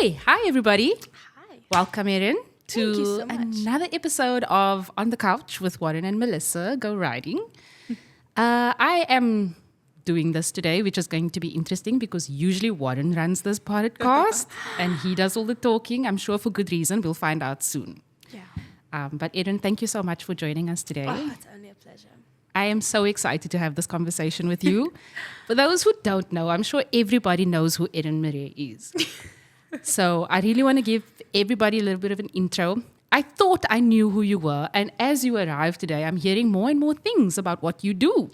Hi everybody. Hi. Welcome Eryn Thank you to so much. another episode of On the Couch with Warren and Melissa Go Riding. I am doing this today, which is going to be interesting because usually Warren runs this podcast and he does all the talking. I'm sure for good reason. We'll find out soon. Yeah. But Eryn, thank you so much for joining us today. Oh, it's only a pleasure. I am so excited to have this conversation with you. For those who don't know, I'm sure everybody knows who Eryn Marais is. So I really want to give everybody a little bit of an intro. I thought I knew who you were, and as you arrive today, I'm hearing more and more things about what you do.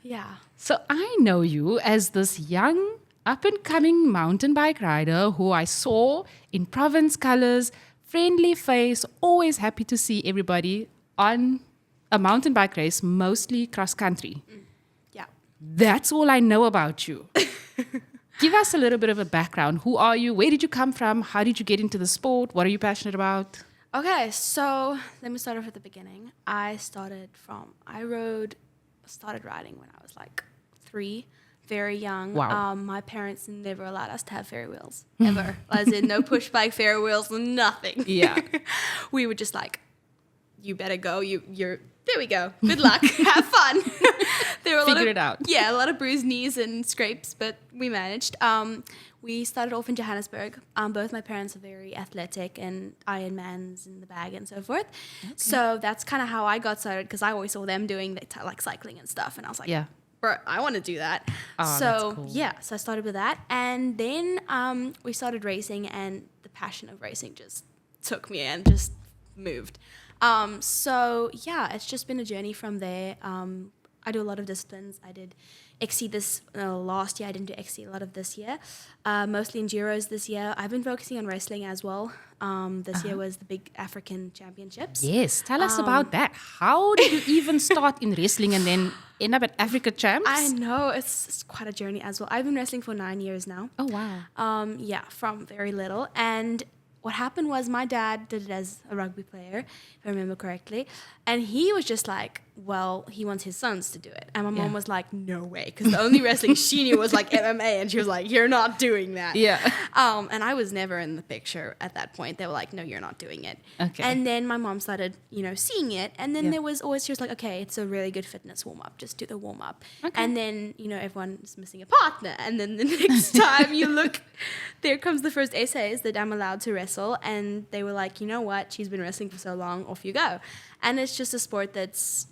Yeah. So I know you as this young, up-and-coming mountain bike rider who I saw in province colors, friendly face, always happy to see everybody on a mountain bike race, mostly cross-country. Yeah. That's all I know about you. Give us a little bit of a background. Who are you? Where did you come from? How did you get into the sport? What are you passionate about? Okay, so let me start off at the beginning. I started riding when I was like 3, very young. Wow. My parents never allowed us to have Ferry wheels, ever. As in no push bike, Ferry wheels, nothing. Yeah. We were just like, you better go. You're there we go. Good luck. Have fun. There were Figure it out. Yeah, a lot of bruised knees and scrapes, but we managed. We started off in Johannesburg. Both my parents are very athletic and Ironmans in the bag and so forth. Okay. So that's kind of how I got started because I always saw them doing like cycling and stuff, and I was like, Yeah. bro, I want to do that. Oh, so that's cool. yeah, so I started with that, and then we started racing, and the passion of racing just took me and just moved. So yeah, it's just been a journey from there. I do a lot of disciplines. I did XC this last year. I didn't do XC a lot of this year. Mostly enduros this year. I've been focusing on wrestling as well. This year was the big African championships. Yes. Tell us about that. How did you even start in wrestling and then end up at Africa Champs? I know, it's quite a journey as well. I've been wrestling for 9 years now. Oh, wow. Yeah, from very little. And what happened was my dad did it as a rugby player, if I remember correctly. And he was just like, well, he wants his sons to do it. And my mom was like, no way. Because the only wrestling she knew was like MMA. And she was like, you're not doing that. Yeah. And I was never in the picture at that point. They were like, no, you're not doing it. Okay. And then my mom started, seeing it. And then there was always, she was like, okay, it's a really good fitness warm-up. Just do the warm-up. Okay. And then, everyone's missing a partner. And then the next time you look, there comes the first essays that I'm allowed to wrestle. And they were like, you know what? She's been wrestling for so long. Off you go. And it's just a sport that's,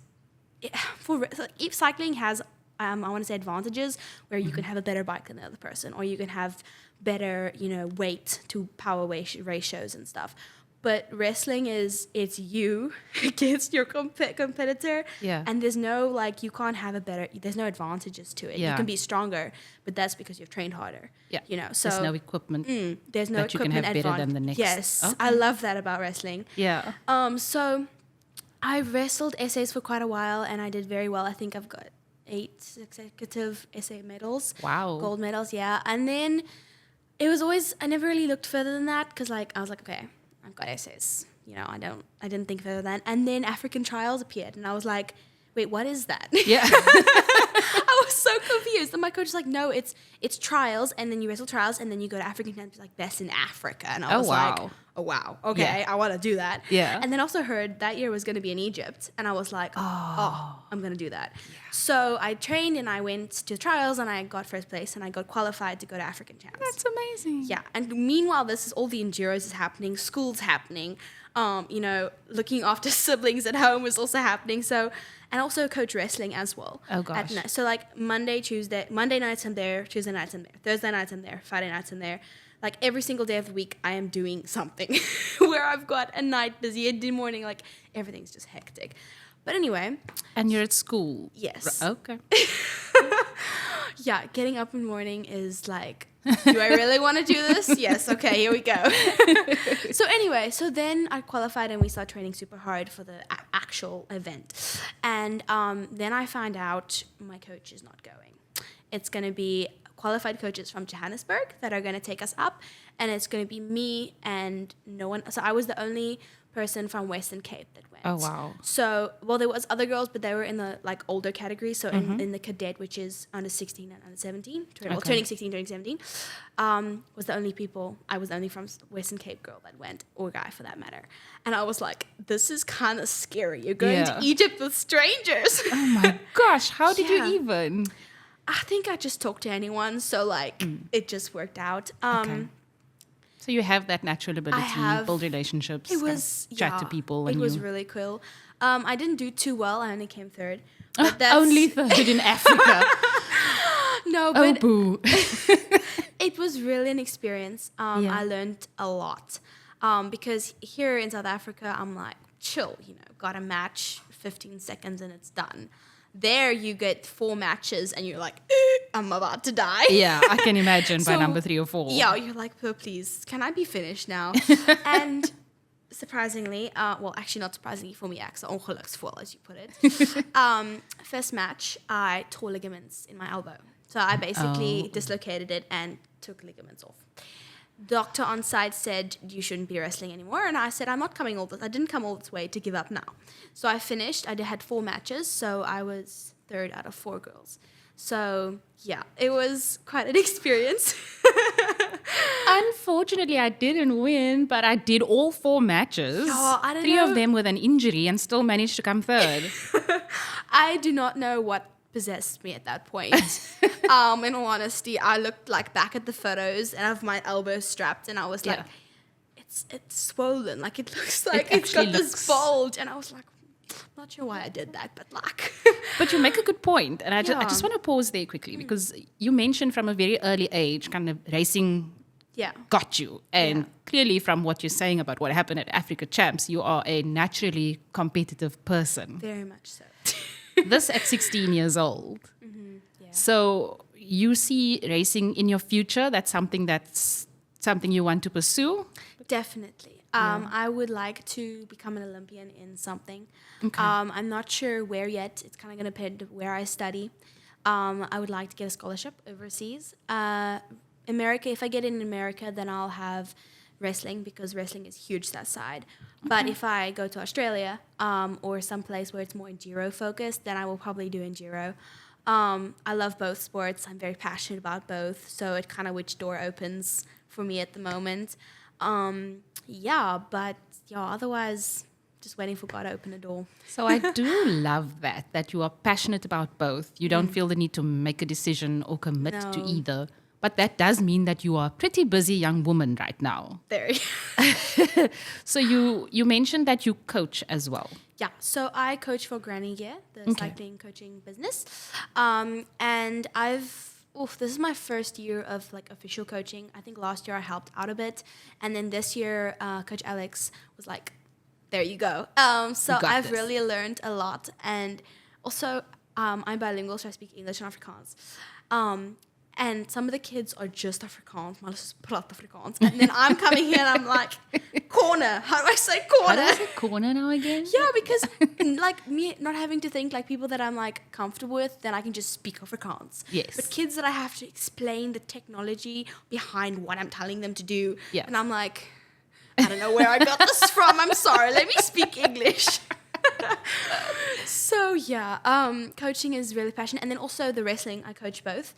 cycling has, I want to say advantages where you can have a better bike than the other person, or you can have better, weight to power ratios and stuff. But wrestling it's you against your competitor. Yeah. And there's no, you can't have there's no advantages to it. Yeah. You can be stronger, but that's because you've trained harder. Yeah. So there's no equipment. There's no that you can equipment have better than the next. Yes. Okay. I love that about wrestling. Yeah. So I wrestled essays for quite a while, and I did very well. I think I've got 8 consecutive essay medals. Wow. Gold medals, yeah. And then it was always, I never really looked further than that because, I was like, okay, I've got essays. I didn't think further than that. And then African trials appeared, and I was like, wait, what is that? Yeah. I was so confused. And my coach was like, no, it's trials, and then you wrestle trials, and then you go to African championships, like best in Africa. And I was like, oh, wow. Okay, Yeah. I want to do that. Yeah. And then also heard that year was going to be in Egypt. And I was like, oh I'm going to do that. Yeah. So I trained, and I went to trials, and I got first place, and I got qualified to go to African champs. That's amazing. Yeah. And meanwhile, all the enduros is happening, school's happening. Looking after siblings at home was also happening. So, and also coach wrestling as well. Oh, gosh. So Monday nights I'm there, Tuesday nights I'm there, Thursday nights I'm there, Friday nights I'm there. Every single day of the week, I am doing something where I've got a night busy, a morning, everything's just hectic. But anyway. And you're at school? Yes. Okay. Yeah, getting up in the morning is do I really want to do this? Yes, okay, here we go. So anyway, then I qualified, and we started training super hard for the actual event. And then I found out my coach is not going. It's going to be qualified coaches from Johannesburg that are going to take us up, and it's going to be me and no one. So I was the only person from Western Cape that went. Oh, wow. So, well, there was other girls, but they were in the like older category. So in the cadet, which is under 16 and under 17, well, turning 16, turning 17, was the only people. I was the only from Western Cape girl that went, or guy for that matter. And I was like, this is kind of scary. You're going to Egypt with strangers. Oh my gosh, how did you even? I think I just talked to anyone, so like it just worked out. So you have that natural ability, build relationships, it was chat to people. It was really cool. I didn't do too well. I only came third. But that's only third in Africa. No, but boo. it was really an experience. I learned a lot because here in South Africa, I'm like, chill, got a match, 15 seconds and it's done. There you get 4 matches and you're like, I'm about to die. Yeah, I can imagine by number 3 or 4. Yeah, you're like, oh, please, can I be finished now? And surprisingly, well, actually not surprisingly for me, so ongeluksvol, as you put it. First match, I tore ligaments in my elbow. So I basically dislocated it and took ligaments off. Doctor on site said, you shouldn't be wrestling anymore. And I said, I didn't come all this way to give up now. So I finished. I had 4 matches. So I was 3rd out of 4 girls. So yeah, it was quite an experience. Unfortunately, I didn't win, but I did all 4 matches. Oh, I don't 3 know. of them with an injury and still managed to come 3rd. I do not know what possessed me at that point. In all honesty, I looked like back at the photos and I have my elbow strapped and I was like, it's swollen. Like it looks like it's got this bulge. And I was like, not sure why I did that, but like. But you make a good point. And I just want to pause there quickly because you mentioned from a very early age kind of racing got you. And clearly from what you're saying about what happened at Africa Champs, you are a naturally competitive person. Very much so. This at 16 years old. So you see racing in your future? That's something you want to pursue? Definitely. I would like to become an Olympian in something. Okay. I'm not sure where yet. It's kind of going to depend where I study. I would like to get a scholarship overseas. America, if I get in America, then I'll have wrestling because wrestling is huge that side. But if I go to Australia or someplace where it's more enduro focused, then I will probably do enduro. I love both sports. I'm very passionate about both. So it kind of which door opens for me at the moment. Otherwise, just waiting for God to open a door. So I do love that you are passionate about both. You don't feel the need to make a decision or commit to either. But that does mean that you are a pretty busy young woman right now. Very. So you mentioned that you coach as well. Yeah, so I coach for Granny Gear, the cycling coaching business. And this is my first year of like official coaching. I think last year I helped out a bit. And then this year, Coach Alex was like, there you go. So I've really learned a lot. And also, I'm bilingual, so I speak English and Afrikaans. And some of the kids are just Afrikaans, maar hulle praat Afrikaans. And then I'm coming here and I'm like, corner. How do I say corner? How do I say corner now again? Yeah, because like me not having to think like people that I'm like comfortable with, then I can just speak Afrikaans. Yes. But kids that I have to explain the technology behind what I'm telling them to do. Yeah. And I'm like, I don't know where I got this from. I'm sorry. Let me speak English. So yeah, coaching is really passionate. And then also the wrestling, I coach both.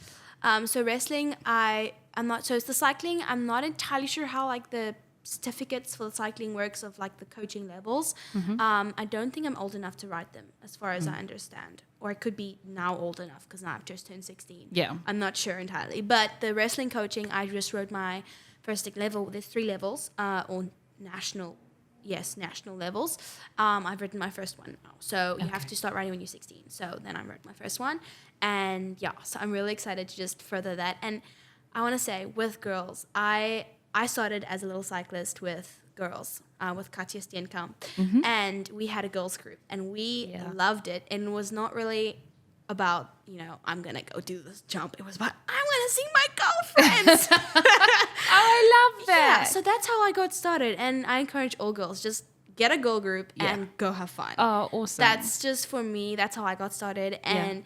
So wrestling, it's the cycling, I'm not entirely sure how like the certificates for the cycling works of like the coaching levels. I don't think I'm old enough to write them as far as I understand. Or I could be now old enough because now I've just turned 16. Yeah. I'm not sure entirely. But the wrestling coaching, I just wrote my first level. There's 3 levels or national levels. I've written my first one now. So you have to start writing when you're 16. So then I wrote my first one. And so I'm really excited to just further that. And I want to say with girls, I started as a little cyclist with girls, with Katja Steenkamp. And we had a girls group and we loved it. And it was not really about, I'm going to go do this jump. It was about, I'm going to see my girlfriends. I love that. Yeah, so that's how I got started. And I encourage all girls, just get a girl group and go have fun. Oh, awesome. That's just for me. That's how I got started. And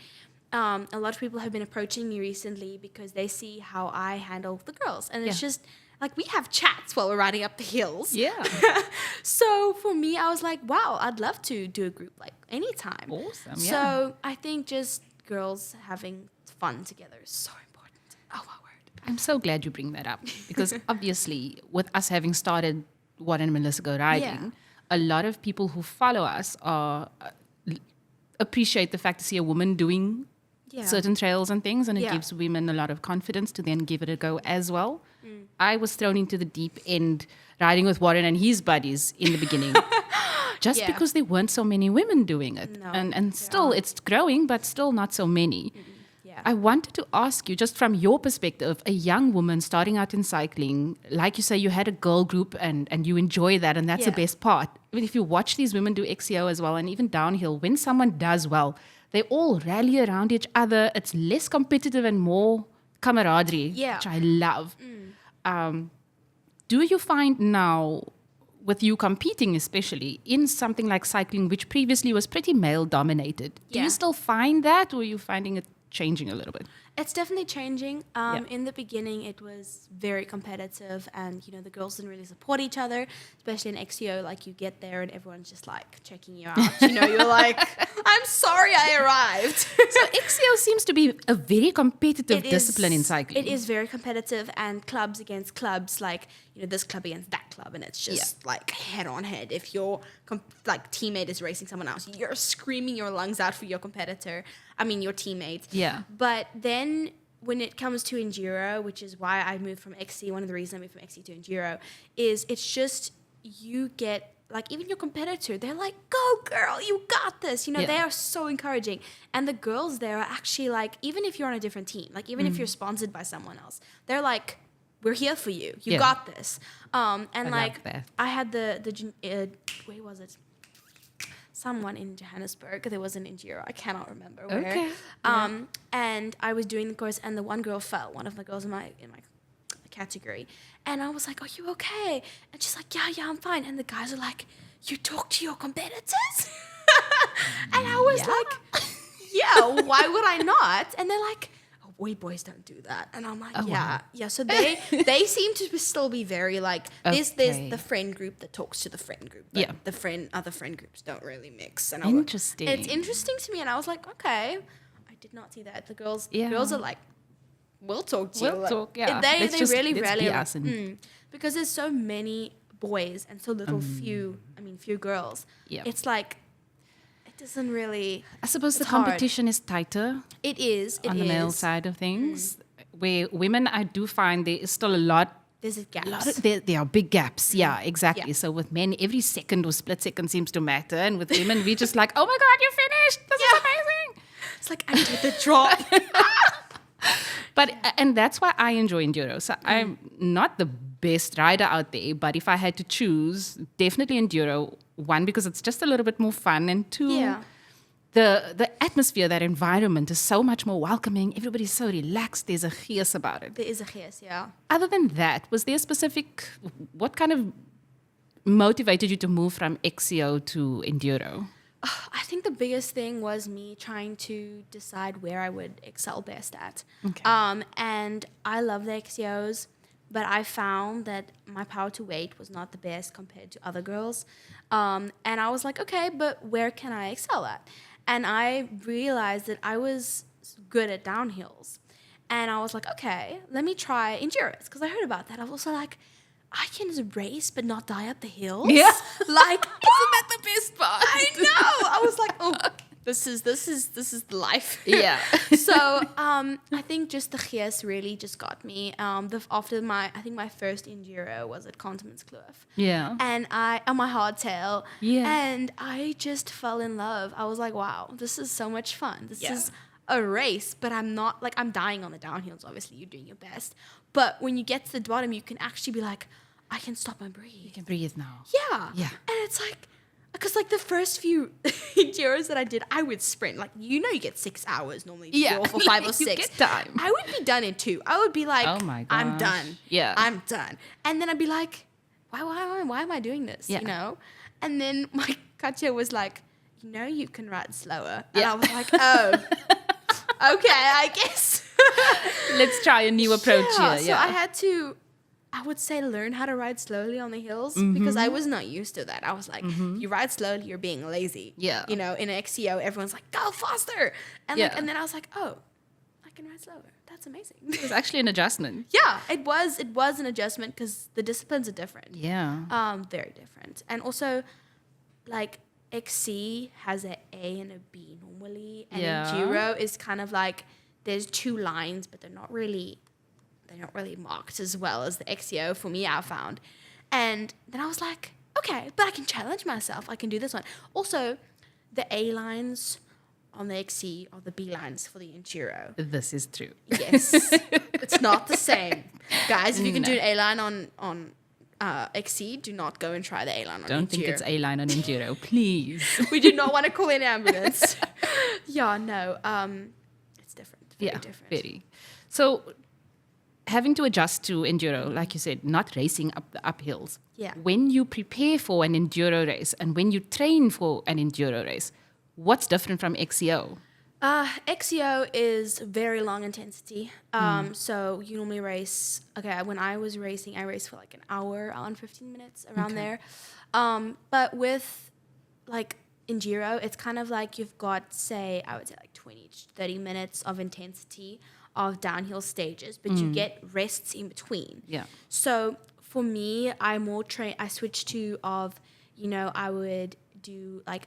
a lot of people have been approaching me recently because they see how I handle the girls. And it's just, like we have chats while we're riding up the hills. Yeah. So for me, I was like, wow, I'd love to do a group like anytime. Awesome. Yeah. So I think just girls having fun together is so important. Oh my word. I'm so glad you bring that up because obviously with us having started Warren and Melissa Go Riding, a lot of people who follow us are appreciate the fact to see a woman doing certain trails and things, and it gives women a lot of confidence to then give it a go as well. I was thrown into the deep end riding with Warren and his buddies in the beginning just because there weren't so many women doing it. No. And still it's growing, but still not so many. Yeah. I wanted to ask you, just from your perspective, a young woman starting out in cycling, like you say, you had a girl group and you enjoy that, and that's the best part. Even if you watch these women do XCO as well, and even downhill, when someone does well, they all rally around each other. It's less competitive and more camaraderie, which I love. Do you find now, with you competing especially, in something like cycling, which previously was pretty male-dominated, do you still find that, or are you finding it changing a little bit? It's definitely changing. In the beginning, it was very competitive, and the girls didn't really support each other, especially in XCO. Like you get there and everyone's just like checking you out. You're like, I'm sorry, I arrived. So XCO seems to be a very competitive discipline in cycling. It is very competitive, and clubs against clubs, like this club against that club, and it's just like head on head. If your teammate is racing someone else, you're screaming your lungs out for your competitor. I mean your teammate. Yeah. But then when it comes to enduro, which is why I moved from XC, one of the reasons I moved from XC to enduro, is it's just you get like even your competitor, they're like, go girl, you got this. They are so encouraging. And the girls there are actually like, even if you're on a different team, like even if you're sponsored by someone else, they're like, we're here for you. You got this. And I had where was it? Someone in Johannesburg. There was an enduro. I cannot remember where. Okay. And I was doing the course, and the one girl fell. One of the girls in my category, and I was like, "Are you okay?" And she's like, "Yeah, I'm fine." And the guys are like, "You talk to your competitors?" And I was like, "Yeah, why would I not?" And they're like, we boys don't do that. And I'm like, wow. So they seem to still be very like, there's the friend group that talks to the friend group, but other friend groups don't really mix. And interesting. It's interesting to me, and I was like, okay, I did not see that. The girls are like, we'll talk to you. We'll talk, yeah. They really rally around, because there's so many boys and so little few girls. Yeah. It's like, doesn't really. I suppose the competition is tighter. It is. On the male side of things. Where women, I do find there is still a lot. There's a gap. There are big gaps. Yeah, exactly. Yeah. So with men, every second or split second seems to matter. And with women, we're just like, oh my God, you finished. This is amazing. It's like, I did the drop. And that's why I enjoy enduro. So I'm not the best rider out there, but if I had to choose, definitely enduro. One, because it's just a little bit more fun, and two, the atmosphere, that environment is so much more welcoming. Everybody's so relaxed. There's a gees about it. There is a gees, yeah. Other than that, was there what kind of motivated you to move from XCO to enduro? I think the biggest thing was me trying to decide where I would excel best at. Okay. And I love the XCOs, but I found that my power to weight was not the best compared to other girls. And I was like, okay, but where can I excel at? And I realized that I was good at downhills. And I was like, okay, let me try endurance, because I heard about that. I was also like, I can race but not die at the hills. Yeah. Like, isn't that the best part? I know. I was like, oh, this is the life. Yeah. So I think just the gees really just got me. After my first enduro was at Continentskloof. Yeah. And on my hardtail. Yeah. And I just fell in love. I was like, wow, this is so much fun. This is a race, but I'm not like, I'm dying on the downhills. Obviously, you're doing your best. But when you get to the bottom, you can actually be like, I can stop and breathe. You can breathe now. Yeah. Yeah. And it's like, because like the first few enduros that I did, I would sprint. Like, you get 6 hours normally to go for 5 or 6. You get time. I would be done in 2. I would be like, oh my gosh, I'm done. Yeah. I'm done. And then I'd be like, why am I doing this? Yeah. You know? And then my Katja was like, you can ride slower. And I was like, oh, okay, I guess. Let's try a new approach here. So I had to I would say learn how to ride slowly on the hills because I was not used to that. I was like, you ride slowly, you're being lazy. Yeah. You know, in an XCO, everyone's like, go faster. And like, and then I was like, oh, I can ride slower. That's amazing. It was actually an adjustment. Yeah, it was an adjustment because the disciplines are different. Yeah. Very different. And also, like, XC has an A and a B normally. And Enduro is kind of like, there's 2 lines, but they're not really marked as well as the XCO for me, I found. And then I was like, okay, but I can challenge myself. I can do this one. Also, the A lines on the XC are the B lines for the Enduro. This is true. Yes. It's not the same. Guys, if you can do an A line on XC, do not go and try the A line on Enduro. Don't think it's A line on Enduro, please. We do not want to call in an ambulance. It's different. Very different. Very. So, having to adjust to enduro, like you said, not racing up the uphills. Yeah. When you prepare for an enduro race and when you train for an enduro race, what's different from XCO? XCO is very long intensity. So you normally race. Okay, when I was racing, I raced for like an hour and 15 minutes around there. But with like enduro, it's kind of like you've got, I would say like 20 to 30 minutes of intensity of downhill stages, but you get rests in between. Yeah. So for me, I switched to I would do like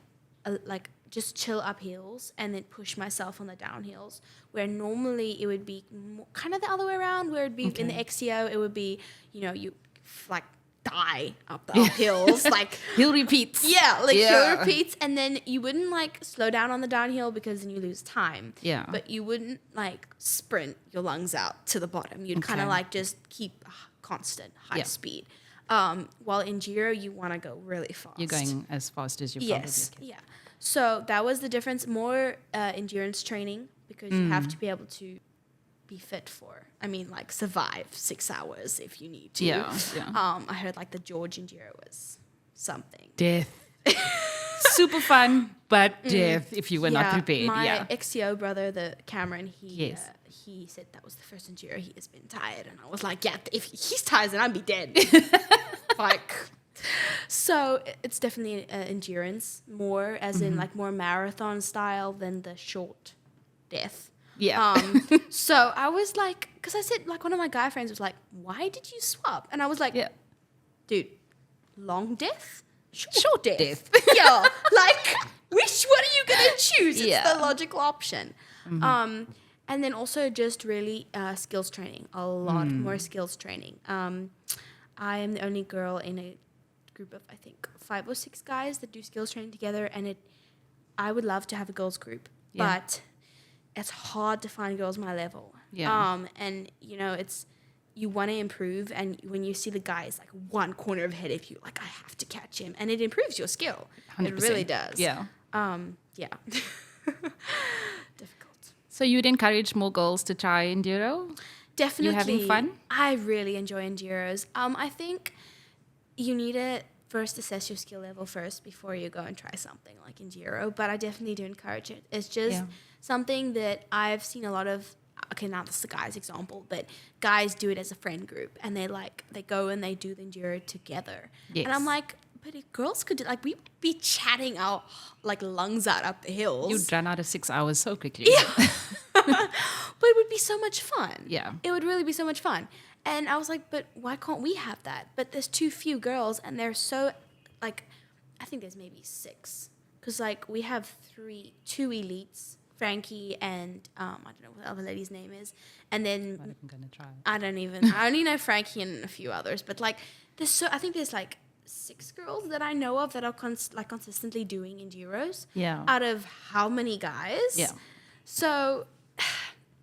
just chill up hills and then push myself on the downhills, where normally it would be kind of the other way around, where it'd be in the XCO, it would be, you like die up the hills, like hill repeats. Yeah, hill repeats, and then you wouldn't like slow down on the downhill because then you lose time. Yeah. But you wouldn't like sprint your lungs out to the bottom. You'd kind of like just keep constant high speed. While enduro, you want to go really fast. You're going as fast as you probably can. Yeah. So that was the difference. More endurance training because you have to be able to be fit for. Survive 6 hours if you need to. Yeah. I heard like the George Enduro was something. Death. Super fun, but death if you were not prepared. My XCO brother, the Cameron, he said that was the first Enduro he has been tired, and I was like, yeah, if he's tired, then I'd be dead. So it's definitely endurance more, as in like more marathon style than the short death. Yeah. So I was like, because I said, like, one of my guy friends was like, why did you swap? And I was like, dude, long death? Short death. Yeah. Like, which one are you going to choose? It's the logical option. And then also just really skills training, a lot more skills training. I am the only girl in a group of, I think, 5 or 6 guys that do skills training together. And I would love to have a girls group, but it's hard to find girls my level. Yeah. And you want to improve, and when you see the guy is like one corner of head of you, like, I have to catch him, and it improves your skill. 100%. It really does. Yeah. Difficult. So you'd encourage more girls to try enduro? Definitely. You having fun? I really enjoy enduros. I think you need to first assess your skill level first before you go and try something like enduro, but I definitely do encourage it. It's just something that I've seen a lot of. Okay, now this is a guy's example, but guys do it as a friend group, and they go and they do the enduro together. Yes. And I'm like, but if girls could do, like, we'd be chatting our like lungs out up the hills. You'd run out of 6 hours so quickly. Yeah. But it would be so much fun. Yeah. It would really be so much fun. And I was like, but why can't we have that? But there's too few girls, and they're so, like, I think there's maybe 6. Because, like, we have 2 elites, Frankie and, I don't know what the other lady's name is. And then, I'm going to try. I only know Frankie and a few others. But, like, I think there's, like, 6 girls that I know of that are consistently doing enduros. Yeah. Out of how many guys? Yeah. So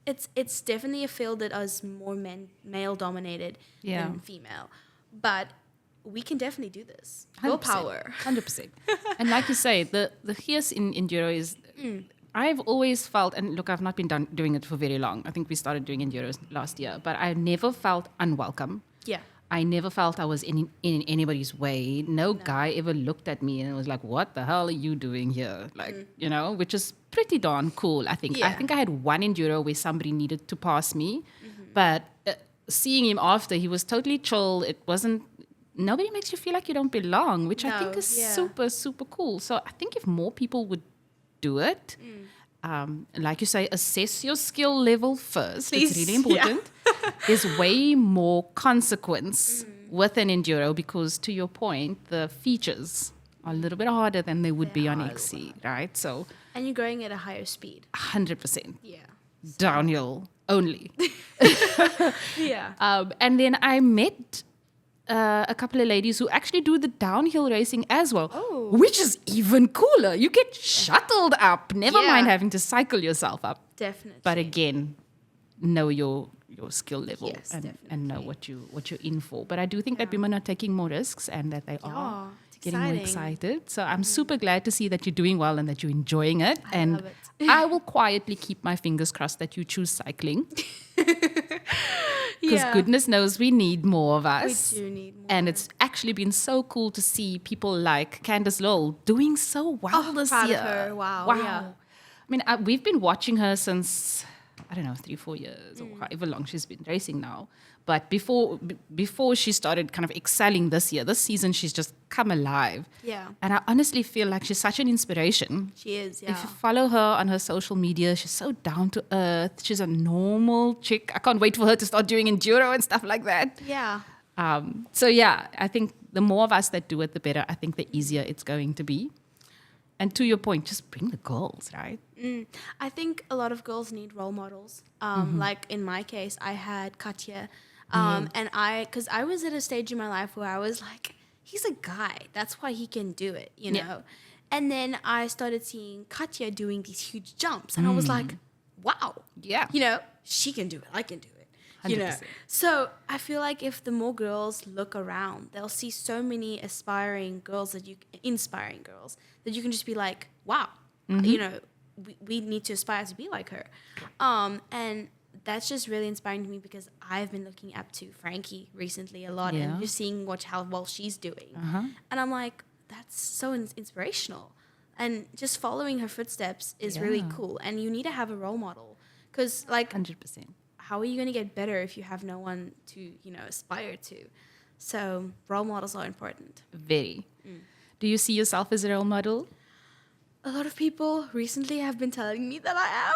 it's definitely a field that is more male dominated than female, but we can definitely do this. 100%, Willpower. 100%. And like you say, the fierce in enduro is. I've always felt, and look, I've not been doing it for very long. I think we started doing enduros last year, but I never felt unwelcome. Yeah. I never felt I was in anybody's way. No guy ever looked at me and was like, what the hell are you doing here? Like, which is pretty darn cool, I think. Yeah. I think I had one enduro where somebody needed to pass me, but seeing him after, he was totally chill. It wasn't, nobody makes you feel like you don't belong, which I think is super, super cool. So I think if more people would do it, like you say, assess your skill level first. Please, it's really important. There's way more consequence with an enduro because, to your point, the features are a little bit harder than they would be on XC, right? So, and you're going at a higher speed. 100%. Yeah. Downhill only. Yeah. And then I met a couple of ladies who actually do the downhill racing as well, which is even cooler. You get shuttled up, never mind having to cycle yourself up. Definitely. But again, know your skill level and know what you're in for. But I do think that women are taking more risks and that they are getting more excited. So I'm super glad to see that you're doing well and that you're enjoying it. I love it. I will quietly keep my fingers crossed that you choose cycling. Because goodness knows we need more of us. We do need more. And it's actually been so cool to see people like Candice Lowell doing so well this proud year. of her. Wow. Yeah. I mean, we've been watching her since, I don't know, 3-4 years or however long she's been racing now. But before she started kind of excelling this season, she's just come alive. Yeah. And I honestly feel like she's such an inspiration. She is, yeah. If you follow her on her social media, she's so down to earth. She's a normal chick. I can't wait for her to start doing enduro and stuff like that. Yeah. So yeah, I think the more of us that do it, the better. I think the easier it's going to be. And to your point, just bring the girls, right? I think a lot of girls need role models. Like in my case, I had Katja. And because I was at a stage in my life where I was like, he's a guy. That's why he can do it, you know? And then I started seeing Katja doing these huge jumps. And I was like, wow. Yeah. You know, she can do it. I can do it. 100%. You know? So I feel like if the more girls look around, they'll see so many inspiring girls that you can just be like, wow, you know, we need to aspire to be like her. And that's just really inspiring to me because I've been looking up to Frankie recently a lot and just seeing how well she's doing. And I'm like, that's so inspirational. And just following her footsteps is really cool. And you need to have a role model because, like, 100%. how are you going to get better if you have no one to, you know, aspire to? So role models are important. Very. Do you see yourself as a role model? A lot of people recently have been telling me that I am.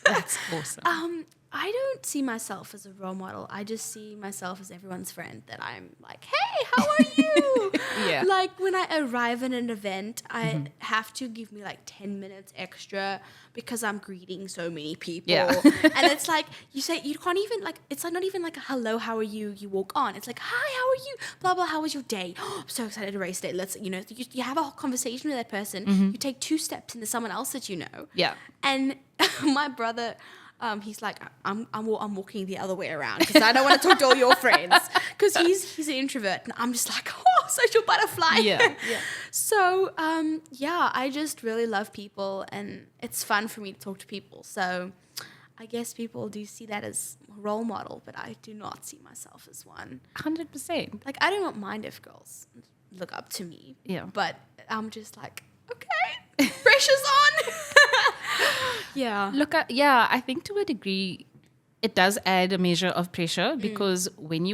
That's awesome. I don't see myself as a role model. I just see myself as everyone's friend that I'm like, hey, how are you? Like when I arrive at an event, I have to give me like 10 minutes extra because I'm greeting so many people. Yeah. And it's like, you can't even like, it's like not even like a hello, how are you? You walk on. It's like, hi, how are you? Blah, blah, how was your day? Oh, I'm so excited to race today. Let's, you know, you have a whole conversation with that person. You take 2 steps into someone else that you know. Yeah. And my brother... he's like, I'm walking the other way around because I don't want to talk to all your friends because he's an introvert and I'm just like, oh, social butterfly. Yeah. So, I just really love people and it's fun for me to talk to people. So I guess people do see that as a role model, but I do not see myself as one. 100%. Like, I do not mind if girls look up to me. Yeah. But I'm just like, okay, pressure's on. Yeah. Look, I think to a degree, it does add a measure of pressure because when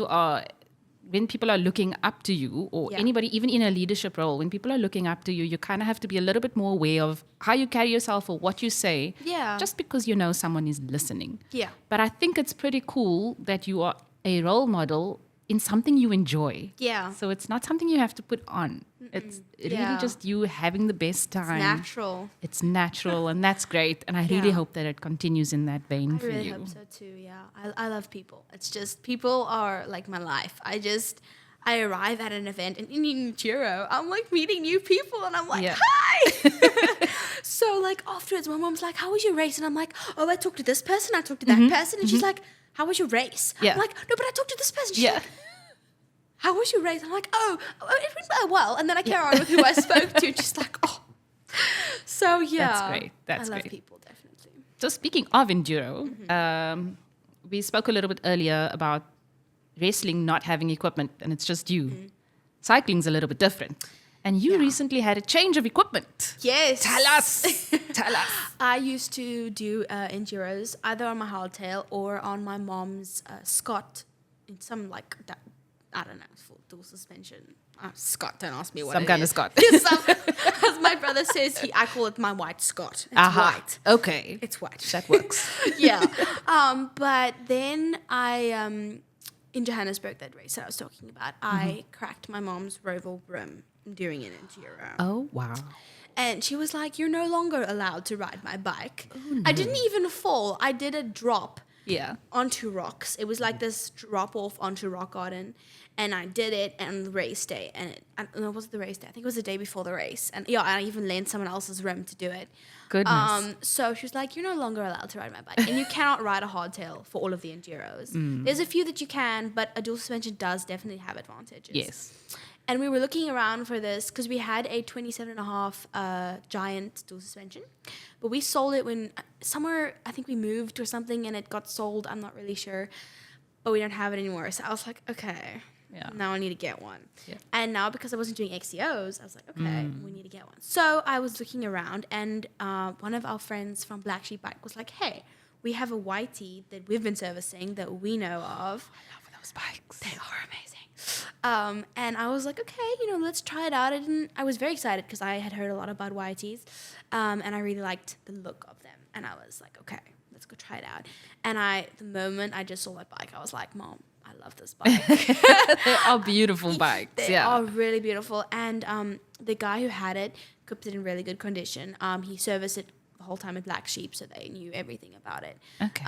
people are looking up to you or anybody, even in a leadership role, when people are looking up to you, you kind of have to be a little bit more aware of how you carry yourself or what you say. Yeah. Just because you know someone is listening. Yeah. But I think it's pretty cool that you are a role model in something you enjoy. Yeah. So it's not something you have to put on. It's really just you having the best time. It's natural. It's natural, and that's great. And I really hope that it continues in that vein I for really you. hope so too, yeah. I love people. It's just, people are like my life. I arrive at an event and in Enduro, I'm like meeting new people and I'm like, hi! So like afterwards, my mom's like, how was your race? And I'm like, oh, I talked to this person, I talked to that person. And she's like, how was your race? Yeah. I'm like, no, but I talked to this person. She's like, how was your race? I'm like, oh, it went well. And then I carry on with who I spoke to. Just like, oh. So, yeah. That's great. That's I love great. people, definitely. So speaking of enduro, we spoke a little bit earlier about wrestling not having equipment and it's just you. Cycling's a little bit different. And you recently had a change of equipment. Yes. Tell us. Tell us. I used to do enduros either on my hardtail or on my mom's Scott in some like I don't know, full dual suspension. Scott, don't ask me what Some it kind of is. Scott. As my brother says, I call it my white Scott. It's white. Okay. It's white. That works. Yeah. But then in Johannesburg, that race that I was talking about, I cracked my mom's Roval brim during an enduro. Oh, wow. And she was like, "You're no longer allowed to ride my bike." Oh, no. I didn't even fall. I did a drop onto rocks. It was like this drop off onto rock garden. And I did it on the race day. And it wasn't the race day. I think it was the day before the race. And yeah, I even lent someone else's rim to do it. Goodness. So she was like, "You're no longer allowed to ride my bike. And you cannot ride a hardtail for all of the enduros. There's a few that you can, but a dual suspension does definitely have advantages." Yes. And we were looking around for this because we had a 27.5 giant dual suspension. But we sold it when somewhere, I think we moved or something, and it got sold. I'm not really sure. But we don't have it anymore. So I was like, okay. Yeah. Now I need to get one. Yeah. And now because I wasn't doing XCOs, I was like, okay, we need to get one. So I was looking around, and one of our friends from Black Sheep Bike was like, "Hey, we have a YT that we've been servicing that we know of." I love those bikes. They are amazing. And I was like, okay, let's try it out. I was very excited because I had heard a lot about YTs, and I really liked the look of them. And I was like, okay, let's go try it out. And the moment I just saw that bike, I was like, "Mom, I love this bike." They are beautiful bikes. They are really beautiful. And the guy who had it kept it in really good condition. He serviced it the whole time at Black Sheep, so they knew everything about it. Okay.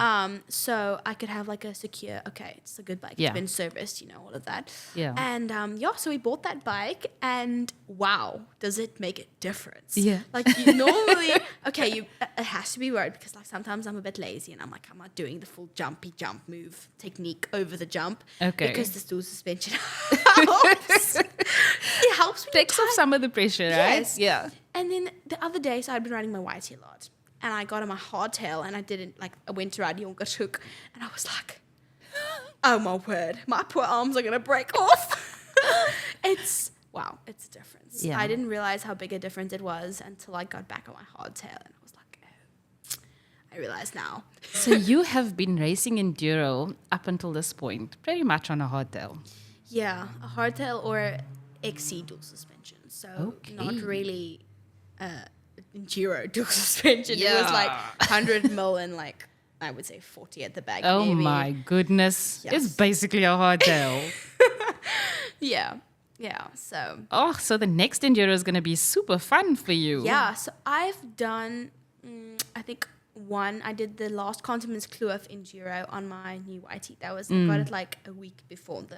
So I could have like a secure, okay, it's a good bike. It's been serviced, all of that. Yeah. And so we bought that bike, and wow, does it make a difference? Yeah. Like you normally, okay, it has to be worried because like sometimes I'm a bit lazy and I'm like, I'm not doing the full jumpy jump move technique over the jump. Okay. Because the dual suspension helps. It helps me. Takes off some of the pressure, right? Yes. Yeah. And then the other day, so I'd been riding my YT a lot, and I got on my hardtail, and I went to ride Wmgoriding, and I was like, oh my word, my poor arms are gonna break off. It's a difference. Yeah. I didn't realize how big a difference it was until I got back on my hardtail, and I was like, oh, I realize now. So you have been racing enduro up until this point, pretty much on a hardtail. Yeah, a hardtail or XC dual suspension. So not really enduro dual suspension. Yeah. It was like 100 mil and like I would say 40 at the back. Oh maybe. my goodness. Yes. It's basically a hardtail. Yeah. So So the next enduro is going to be super fun for you. yeah, so I've done I think I did the last Continent's Kloof enduro on my new YT. That was I got it like a week before the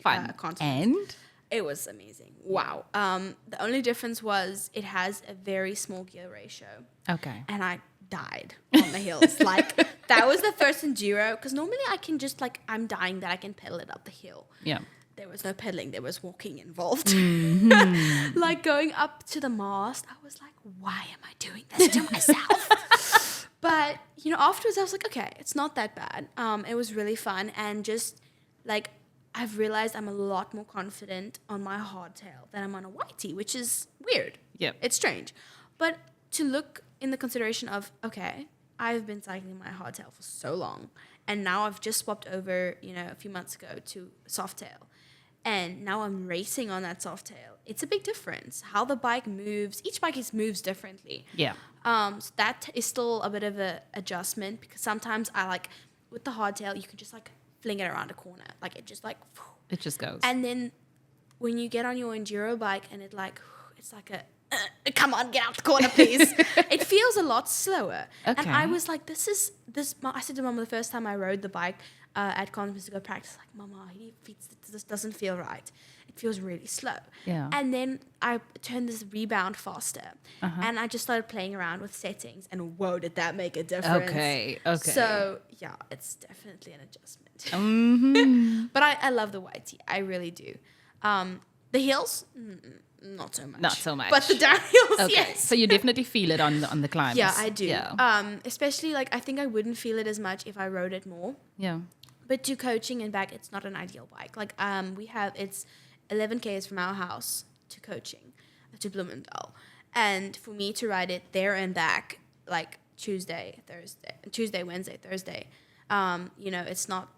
Fun. Continent. And It was amazing. Wow. The only difference was it has a very small gear ratio. okay. And I died on the hills. Like, that was the first enduro. Because normally I can just, like, I'm dying that I can pedal it up the hill. Yeah. There was no pedaling. There was walking involved. Mm-hmm. Like, going up to the mast, I was like, why am I doing this to myself? But, afterwards I was like, okay, it's not that bad. It was really fun. And just, like, I've realized I'm a lot more confident on my hardtail than I'm on a YT, which is weird. Yep. It's strange. But to look in the consideration of, okay, I've been cycling my hardtail for so long, and now I've just swapped over, a few months ago to softtail, and now I'm racing on that softtail. It's a big difference. How the bike moves, each bike moves differently. Yeah. So that is still a bit of a adjustment because sometimes I like, with the hardtail, you can just like, fling it around a corner. Like, it just like... It just goes. And then when you get on your enduro bike and it's like come on, get out the corner, please. It feels a lot slower. Okay. And I was like, I said to Mama the first time I rode the bike at Conference to go practice, like, Mama, this doesn't feel right. It feels really slow. Yeah. And then I turned this rebound faster. And I just started playing around with settings. And whoa, did that make a difference. Okay. So, yeah, it's definitely an adjustment. Mm-hmm. But I love the YT. I really do. The hills, not so much. Not so much. But the downhills, Okay. yes. So you definitely feel it on the climbs. Yeah, I do. Yeah. Especially, like, I think I wouldn't feel it as much if I rode it more. Yeah. But to coaching and back, it's not an ideal bike. Like, it's 11 Ks from our house to coaching, to Bloemendal. And for me to ride it there and back, like, Tuesday, Wednesday, Thursday, it's not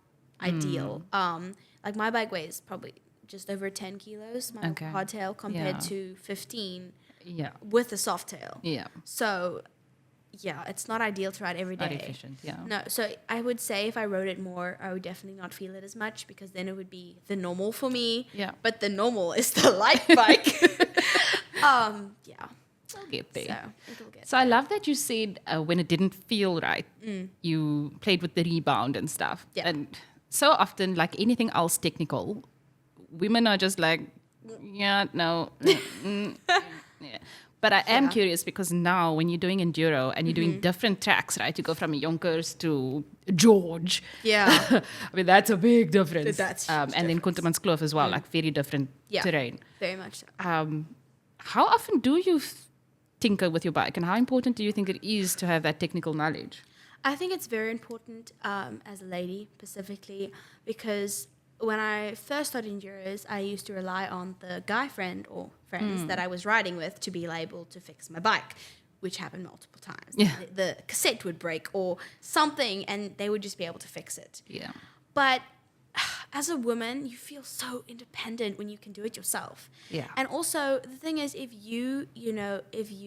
ideal. Like my bike weighs probably just over 10 kilos, my hardtail, compared to 15 with a soft tail. Yeah. So yeah, it's not ideal to ride every day. Not efficient, yeah. No, so I would say if I rode it more, I would definitely not feel it as much, because then it would be the normal for me. Yeah. But the normal is the light bike. Yeah. I'll get there. So it'll get So I love that you said when it didn't feel right, you played with the rebound and stuff. Yeah. And so often, like anything else technical, women are just like, yeah, no. Yeah. But I am curious, because now when you're doing enduro and you're doing different tracks, right? You go from Yonkers to George. Yeah. I mean, that's a big difference. That's and then Kuntermanskloof as well, like very different terrain. Very much so. How often do you tinker with your bike, and how important do you think it is to have that technical knowledge? I think it's very important as a lady specifically, because when I first started enduros, I used to rely on the guy friend or friends that I was riding with to be able to fix my bike, which happened multiple times. Yeah. The cassette would break or something, and they would just be able to fix it. Yeah. But as a woman, you feel so independent when you can do it yourself. Yeah. And also, the thing is, if you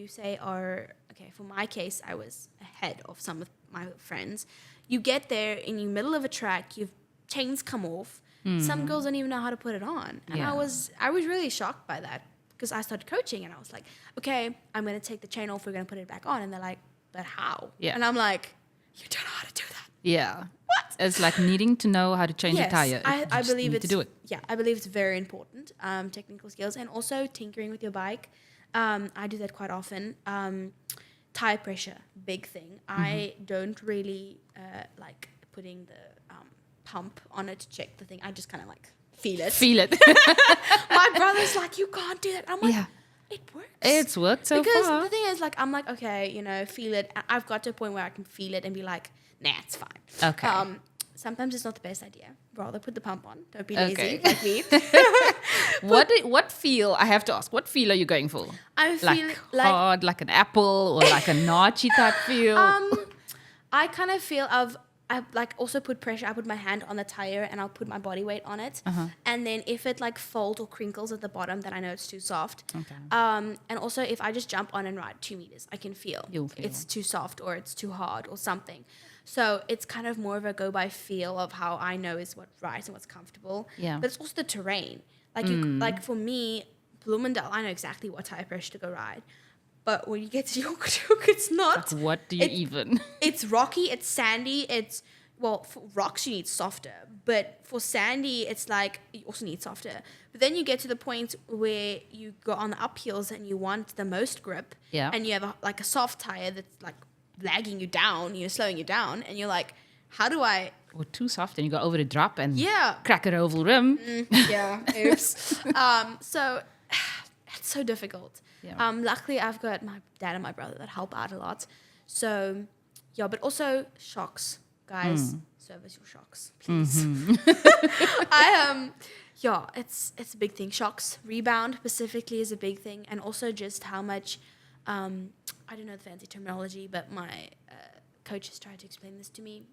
say, okay, for my case, I was ahead of some of my friends, you get there in the middle of a track, you've chains come off, some girls don't even know how to put it on. And I was really shocked by that, because I started coaching and I was like, okay, I'm going to take the chain off, we're going to put it back on. And they're like, but how? Yeah. And I'm like, you don't know how to do that. Yeah. What? It's like needing to know how to change a tire. I believe it's to do it. Yeah, I believe it's very important. Technical skills, and also tinkering with your bike. I do that quite often. Tire pressure, big thing. I don't really like putting the pump on it to check the thing. I just kind of like feel it. My brother's like, you can't do that. I'm like, it works. It's worked so because far. the thing is, like, I'm like, okay, feel it. I've got to a point where I can feel it and be like, nah, it's fine. Okay. Sometimes it's not the best idea. Rather put the pump on. Don't be lazy like me. What feel, I have to ask, what feel are you going for? I feel like hard, like an apple, or like a nachi type feel? I kind of feel I like also put pressure. I put my hand on the tire and I'll put my body weight on it. And then if it like folds or crinkles at the bottom, then I know it's too soft. Okay. And also if I just jump on and ride 2 meters, I can feel it's too soft or it's too hard or something. So it's kind of more of a go by feel of how I know is what's right and what's comfortable. Yeah. But it's also the terrain. Like like for me, Bloomingdale, I know exactly what tire pressure to go ride. But when you get to York, it's not. Like, what do you even? It's rocky, it's sandy, for rocks you need softer. But for sandy, it's like you also need softer. But then you get to the point where you go on the uphills and you want the most grip. Yeah. And you have a soft tire that's like lagging you down, slowing you down. And you're like, how do I... Or too soft and you go over the drop and Yeah. crack an oval rim. Yeah, oops. So it's so difficult. Yeah. Luckily, I've got my dad and my brother that help out a lot. So, yeah, but also shocks. Guys, service your shocks, please. It's a big thing. Shocks, rebound specifically is a big thing. And also just how much, I don't know the fancy terminology, but my coach has tried to explain this to me.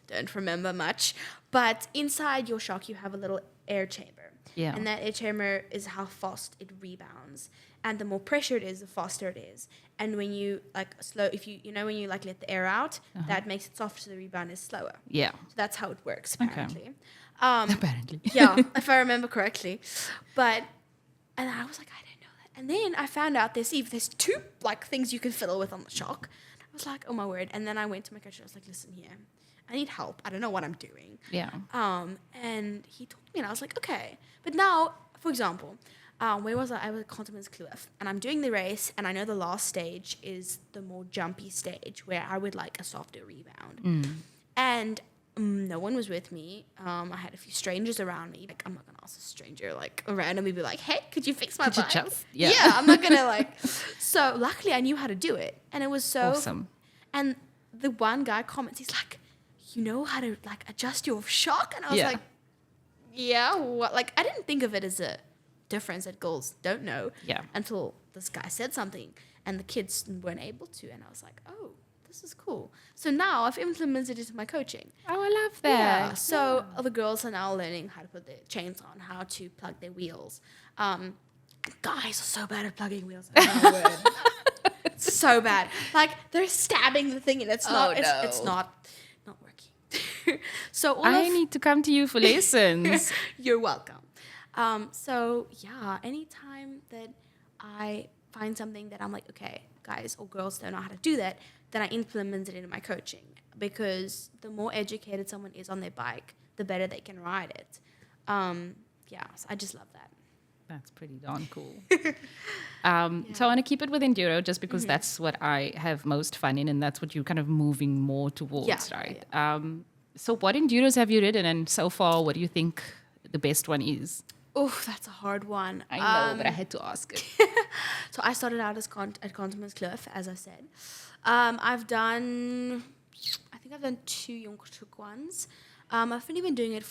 Don't remember much. But inside your shock, you have a little air chamber. Yeah. And that air chamber is how fast it rebounds. And the more pressure it is, the faster it is. And when you when you like let the air out, that makes it softer, so the rebound is slower. Yeah. So that's how it works, apparently. Okay. Apparently. Yeah, if I remember correctly. And I was like, I didn't know that. And then I found out there's 2 like things you can fiddle with on the shock. I was like, oh my word. And then I went to my coach and I was like, listen here, I need help. I don't know what I'm doing. Yeah. And he told me and I was like, okay. But now, for example, where was I? I was at Kuntermanskloof and I'm doing the race and I know the last stage is the more jumpy stage where I would like a softer rebound. And no one was with me. I had a few strangers around me. Like, I'm not going to ask a stranger, like, randomly be like, hey, could you fix my bike? Yeah, I'm not going to, like... So, luckily, I knew how to do it. And it was so... Awesome. And the one guy comments, he's like, you know how to, like, adjust your shock? And I was like, yeah, what? Like, I didn't think of it as a difference that girls don't know. Yeah. Until this guy said something. And the kids weren't able to. And I was like, oh, this is cool. So now I've implemented it in my coaching. Oh, I love that. Yeah. So the girls are now learning how to put their chains on, how to plug their wheels. Guys are so bad at plugging wheels. So bad. Like they're stabbing the thing and it's not working. So I need to come to you for lessons. You're welcome. So yeah, anytime that I find something that I'm like, okay, guys or girls don't know how to do that, then I implement it into my coaching, because the more educated someone is on their bike, the better they can ride it. So I just love that. That's pretty darn cool. So I want to keep it with enduro just because that's what I have most fun in, and that's what you're kind of moving more towards, right? Yeah. So what enduros have you ridden, and so far, what do you think the best one is? Oh, that's a hard one. I know, but I had to ask it. So I started out at Continent's Cliff, as I said. I've done 2 Jonkerhoek ones. I've only been doing it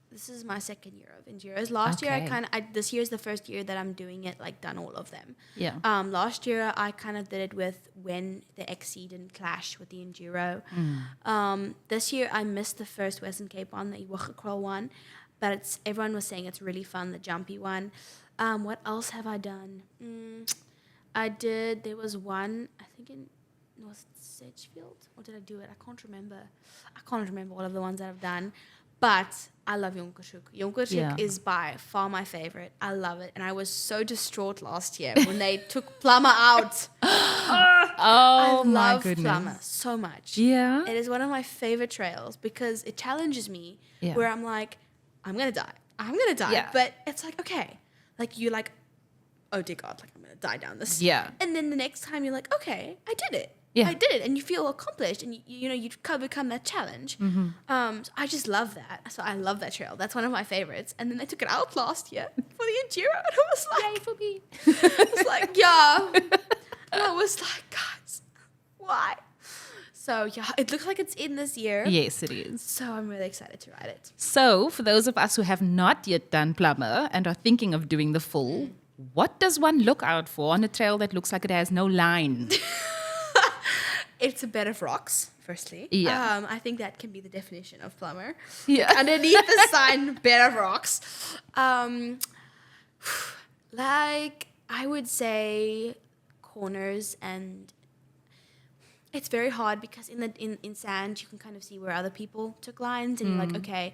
this is my second year of enduros. Last year, this year is the first year that I'm doing it, like done all of them. Yeah. Last year, I kind of did it with when the XC didn't clash with the enduro. This year, I missed the first Western Cape one, the Wmgoriding one. But everyone was saying it's really fun, the jumpy one. What else have I done? There was one, I think in North Sedgefield. Or did I do it? I can't remember. I can't remember all of the ones that I've done. But I love Jonkerhoek. Jonkerhoek is by far my favorite. I love it. And I was so distraught last year when they took Plummer out. I love Plummer so much. Yeah. It is one of my favorite trails because it challenges me where I'm like, I'm going to die. Yeah. But it's like, okay. Like, you're like, oh, dear God, like, I'm going to die down this. Yeah. And then the next time you're like, okay, I did it. Yeah. I did it. And you feel accomplished. And, you become that challenge. So I just love that. So I love that trail. That's one of my favorites. And then they took it out last year for the Enduro. And I was like, yay for me. I was like, yeah. And I was like, guys, why? So, yeah, it looks like it's in this year. Yes, it is. So I'm really excited to ride it. So for those of us who have not yet done Plummer and are thinking of doing the full, what does one look out for on a trail that looks like it has no line? It's a bed of rocks, firstly. Yeah. I think that can be the definition of Plummer. Yeah. Underneath the sign, bed of rocks. Like, I would say corners, and it's very hard because in sand you can kind of see where other people took lines and you're like, okay,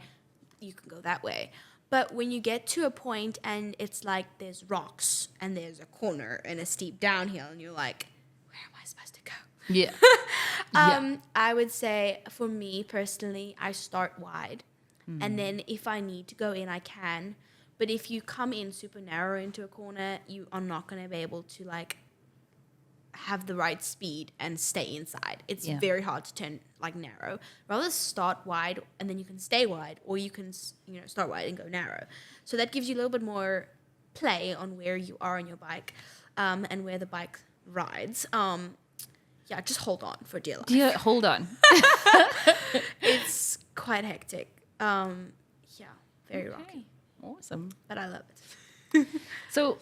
you can go that way. But when you get to a point and it's like there's rocks and there's a corner and a steep downhill and you're like, where am I supposed to go? Yeah. I would say for me personally, I start wide and then if I need to go in, I can. But if you come in super narrow into a corner, you are not going to be able to like have the right speed and stay inside. It's very hard to turn like narrow. Rather start wide and then you can stay wide, or you can start wide and go narrow. So that gives you a little bit more play on where you are on your bike and where the bike rides. Just hold on for dear life. Yeah, hold on. It's quite hectic. Very rocky. Awesome. But I love it. So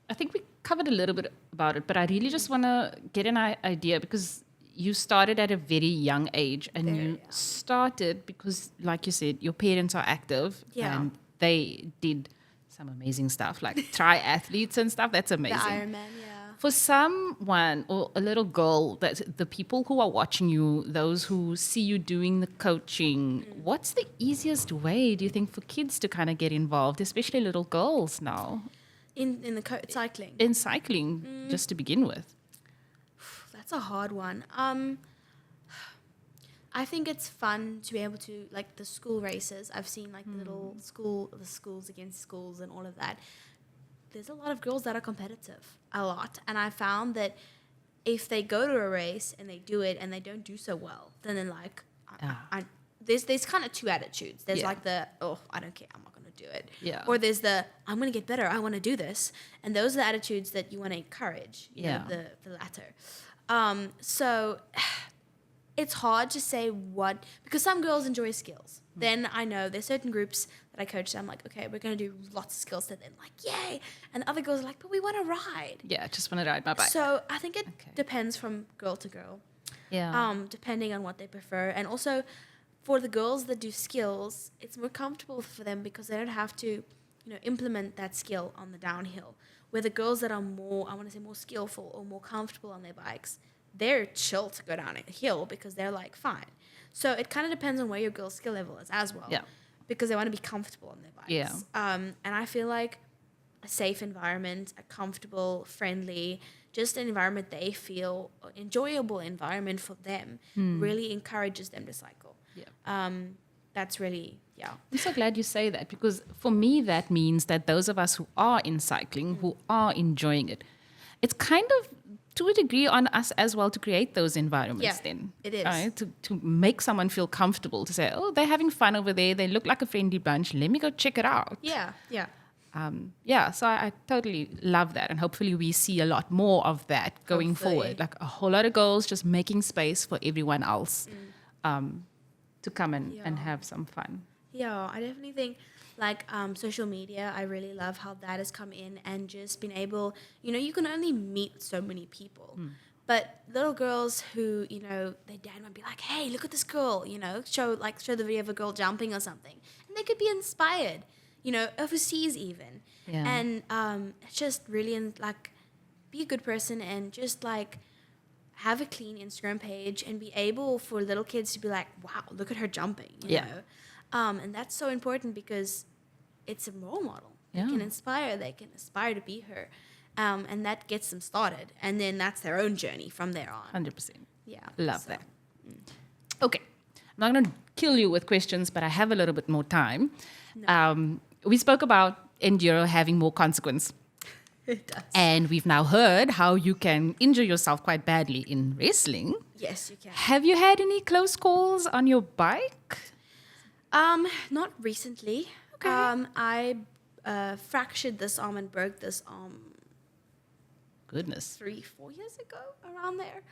I think we covered a little bit about it, but I really just want to get an idea, because you started at a very young age and started because, like you said, your parents are active and they did some amazing stuff like triathletes and stuff. That's amazing. The Ironman, For someone or a little girl, that the people who are watching you, those who see you doing the coaching, what's the easiest way, do you think, for kids to kind of get involved, especially little girls now? In cycling? In cycling, just to begin with. That's a hard one. I think it's fun to be able to, like the school races. I've seen like the schools against schools and all of that. There's a lot of girls that are competitive, a lot. And I found that if they go to a race and they do it and they don't do so well, then they're like, there's kind of two attitudes. There's like the, oh, I don't care, I'm not going to do it. Yeah. Or there's the, I'm going to get better, I want to do this. And those are the attitudes that you want to encourage, you know, the latter. So it's hard to say what, because some girls enjoy skills. Then I know there's certain groups that I coach, I'm like, okay, we're going to do lots of skills. And then like, yay. And the other girls are like, but we want to ride. Yeah, just want to ride my bike. So I think it depends from girl to girl. depending on what they prefer. And also for the girls that do skills, it's more comfortable for them because they don't have to, implement that skill on the downhill. Where the girls that are more, I want to say more skillful or more comfortable on their bikes, they're chill to go down a hill because they're like, fine. So it kind of depends on where your girl's skill level is as well. Yeah. Because they want to be comfortable on their bikes. Yeah. And I feel like a safe environment, a comfortable, friendly, just an environment they feel, enjoyable environment for them, really encourages them to cycle. Yeah. That's really, I'm so glad you say that, because for me that means that those of us who are in cycling, who are enjoying it, it's kind of to a degree on us as well to create those environments then. It is. Right? To make someone feel comfortable, to say, oh, they're having fun over there, they look like a friendly bunch, let me go check it out. Yeah. So I totally love that, and hopefully we see a lot more of that going forward, like a whole lot of girls just making space for everyone else to come and have some fun. Yeah, I definitely think like social media, I really love how that has come in and just been able, you can only meet so many people. But little girls who, their dad might be like, hey, look at this girl, show the video of a girl jumping or something. And they could be inspired, overseas even. Yeah. And it's just really, be a good person and just, have a clean Instagram page and be able for little kids to be like, wow, look at her jumping, you know. And that's so important because it's a role model. Yeah. They can aspire to be her. And that gets them started. And then that's their own journey from there on. 100%. Yeah. Love that. Okay. I'm not going to kill you with questions, but I have a little bit more time. No. We spoke about enduro having more consequence. It does. And we've now heard how you can injure yourself quite badly in wrestling. Yes, you can. Have you had any close calls on your bike? Not recently. Okay. I fractured this arm and broke this arm Goodness. 3-4 years ago, around there.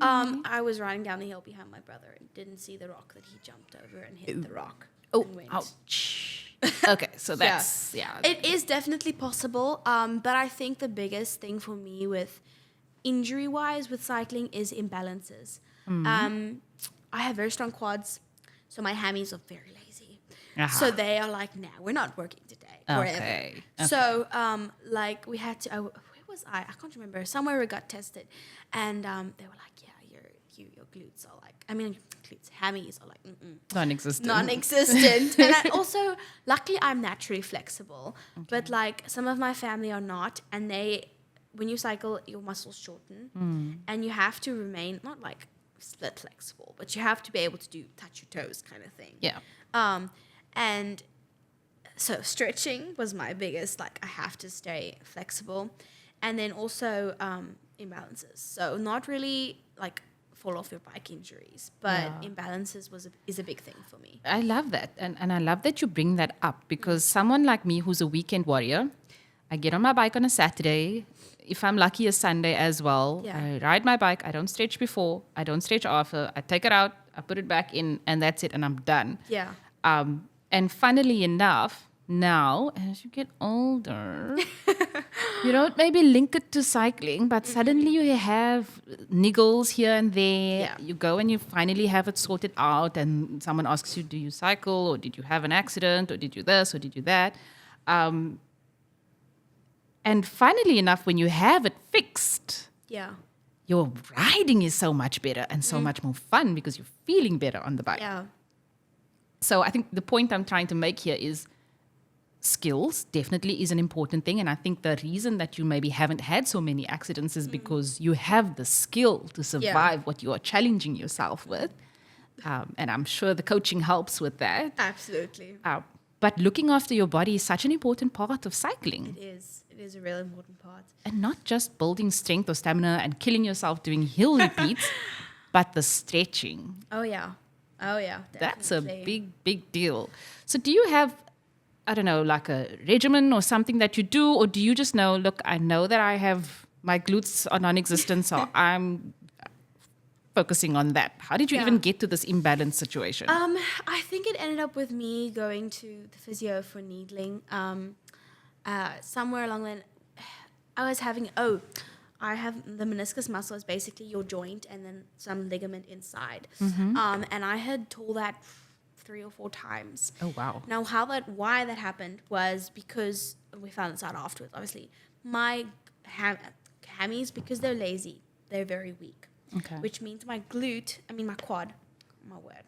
I was riding down the hill behind my brother and didn't see the rock that he jumped over and hit the rock. Oh, and went. ouch. Okay, so that's, It is definitely possible, but I think the biggest thing for me with injury-wise with cycling is imbalances. I have very strong quads, so my hammies are very lazy. So they are like, nah, we're not working today, or whatever. So, we had to, where was I? I can't remember. Somewhere we got tested, and they were like, yeah, your glutes are like, glutes, hammies are like, non-existent. And I also, luckily, I'm naturally flexible, but some of my family are not, and when you cycle, your muscles shorten, and you have to remain not split flexible, but you have to be able to touch your toes kind of thing. Yeah. And so stretching was my biggest, I have to stay flexible. And then also imbalances. So not really fall off your bike injuries, but imbalances is a big thing for me. I love that. And I love that you bring that up, because someone like me who's a weekend warrior, I get on my bike on a Saturday, if I'm lucky a Sunday as well. Yeah. I ride my bike, I don't stretch before, I don't stretch after, I take it out, I put it back in, and that's it, and I'm done. Yeah. And funnily enough, now, as you get older, you don't maybe link it to cycling, but suddenly you have niggles here and there. Yeah. You go and you finally have it sorted out, and someone asks you, do you cycle, or did you have an accident, or did you this, or did you that? And funnily enough, when you have it fixed, your riding is so much better and so much more fun because you're feeling better on the bike. Yeah. So I think the point I'm trying to make here is skills definitely is an important thing. And I think the reason that you maybe haven't had so many accidents is because you have the skill to survive what you are challenging yourself with. And I'm sure the coaching helps with that. Absolutely. But looking after your body is such an important part of cycling. It is. It is a really important part. And not just building strength or stamina and killing yourself doing hill repeats, but the stretching. Oh, yeah. Definitely. That's a big, big deal. So do you have, I don't know, a regimen or something that you do? Or do you just know, look, I know that I have, my glutes are non-existent, so I'm focusing on that. How did you even get to this imbalanced situation? I think it ended up with me going to the physio for needling. Somewhere along the line, I was having, I have the meniscus muscle is basically your joint and then some ligament inside. And I had tore that 3 or 4 times. Oh, wow. Now, why that happened was because we found this out afterwards. Obviously, my hammies, because they're lazy, they're very weak. Okay. Which means my quad. My word.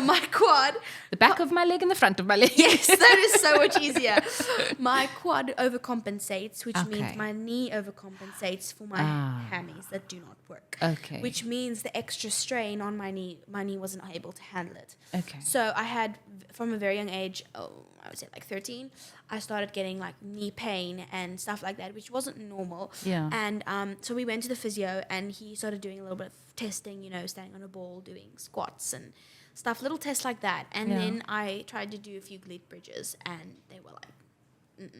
My quad. The back of my leg and the front of my leg. Yes, that is so much easier. My quad overcompensates, which Okay. means my knee overcompensates for my hammies that do not work. Okay. Which means the extra strain on my knee wasn't able to handle it. Okay. So I had, from a very young age, I would say like 13, I started getting like knee pain and stuff like that, which wasn't normal. Yeah. And so we went to the physio and he started doing a little bit of testing, standing on a ball, doing squats and stuff, little tests like that. And then I tried to do a few glute bridges and they were like,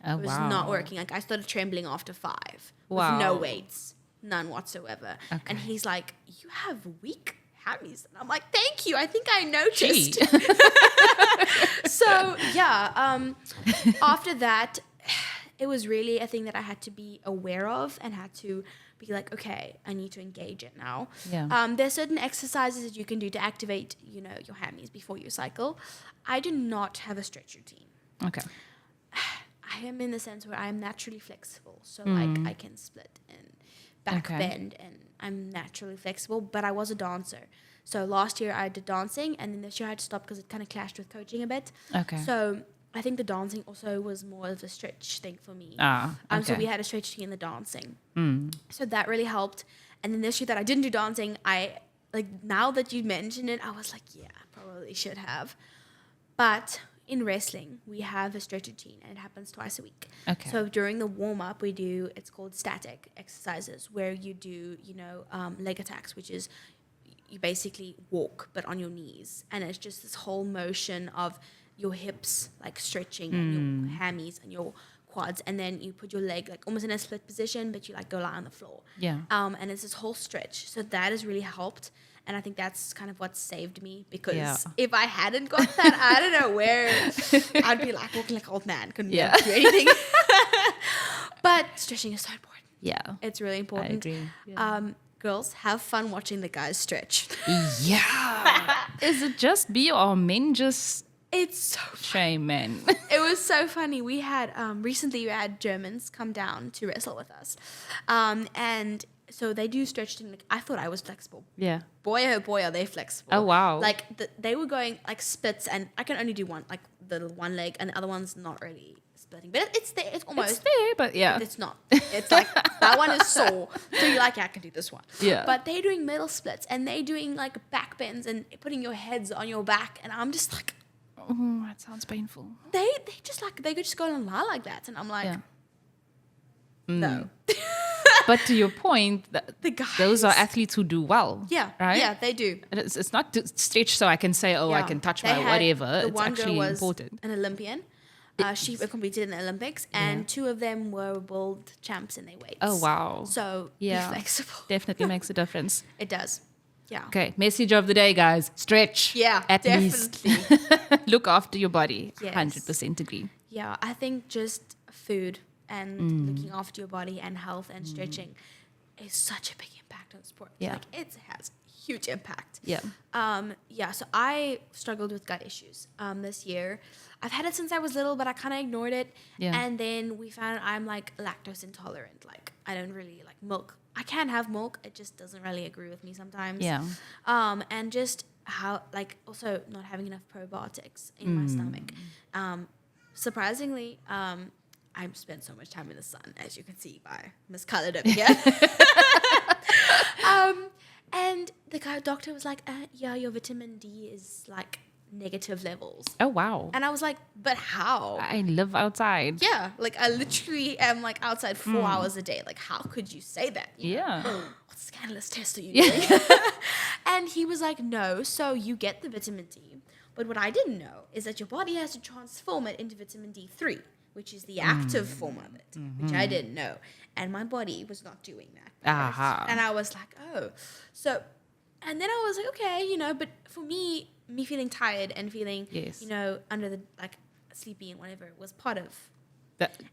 Oh, it was not working. Like I started trembling after 5 Wow. with no weights, none whatsoever. Okay. And he's like, you have weak hammies. And I'm like, thank you. I think I noticed. So yeah, after that, it was really a thing that I had to be aware of and had to be like, okay, I need to engage it now. Yeah. There's certain exercises that you can do to activate, your hammies before you cycle. I do not have a stretch routine. Okay. I am in the sense where I'm naturally flexible. So like I can split and back bend and I'm naturally flexible, but I was a dancer. So last year I did dancing and then this year I had to stop because it kind of clashed with coaching a bit. Okay. So I think the dancing also was more of a stretch thing for me. So we had a stretch thing in the dancing. So that really helped. And then this year that I didn't do dancing, now that you mentioned it, I was like, yeah, I probably should have. But in wrestling, we have a stretch routine and it happens twice a week. Okay. So during the warm-up, it's called static exercises where you do, leg attacks, which is you basically walk but on your knees. And it's just this whole motion of your hips like stretching and your hammies and your quads. And then you put your leg like almost in a split position, but you like go lie on the floor. Yeah. And it's this whole stretch. So that has really helped. And I think that's kind of what saved me because if I hadn't got that, I don't know where I'd be like walking like an old man, couldn't be able to do anything. But stretching is so important. Yeah. It's really important. I agree. Yeah. Girls, have fun watching the guys stretch. Yeah. Is it just me or men just It's so shame men? It was so funny. We had recently we had Germans come down to wrestle with us, and so they do stretching. Like, I thought I was flexible. Yeah. Boy, oh boy, are they flexible. Oh, wow. Like they were going like splits, and I can only do one, like the one leg, and the other one's not really splitting. But it's there. It's almost It's there, but yeah. It's not. It's like that one is sore. So you're like, yeah, I can do this one. Yeah. But they're doing middle splits, and they're doing like back bends and putting your heads on your back, and I'm just like, Oh, that sounds painful. they just go and lie like that, and I'm like, no. But to your point, The guys, those are athletes who do well. yeah, Right? yeah, they do. And it's not to stretch so I can say, I Yeah. can touch They my had- whatever. The It's one girl actually was important. an Olympian. She competed in the Olympics, and 2 of them were world champs in their weights. Oh, wow. So Yeah. be flexible. Definitely makes a difference. It does. Yeah. Okay, message of the day, guys. Stretch. Yeah, At definitely. least. Look after your body. Yes. 100% agree. Yeah, I think just food and looking after your body and health and stretching is such a big impact on sport. Yeah. Like it has huge impact. Yeah. So I struggled with gut issues this year. I've had it since I was little, but I kind of ignored it. Yeah. And then we found out I'm like lactose intolerant. Like I don't really like milk. I can have milk. It just doesn't really agree with me sometimes. Yeah. And just how like also not having enough probiotics in my stomach. Surprisingly, I spent so much time in the sun, as you can see by Miss Colored over here. And the doctor was like, yeah, your vitamin D is like negative levels. Oh, wow. And I was like, but how? I live outside. Yeah, like I literally am like outside 4 hours a day. Like, how could you say that? You know? Yeah. What scandalous test are you doing? And he was like, no, so you get the vitamin D. But what I didn't know is that your body has to transform it into vitamin D3, which is the active form of it, which I didn't know. And my body was not doing that. Aha. And I was like, oh. So, and then I was like, okay, but for me feeling tired and feeling, Yes. under the, like, sleepy and whatever was part of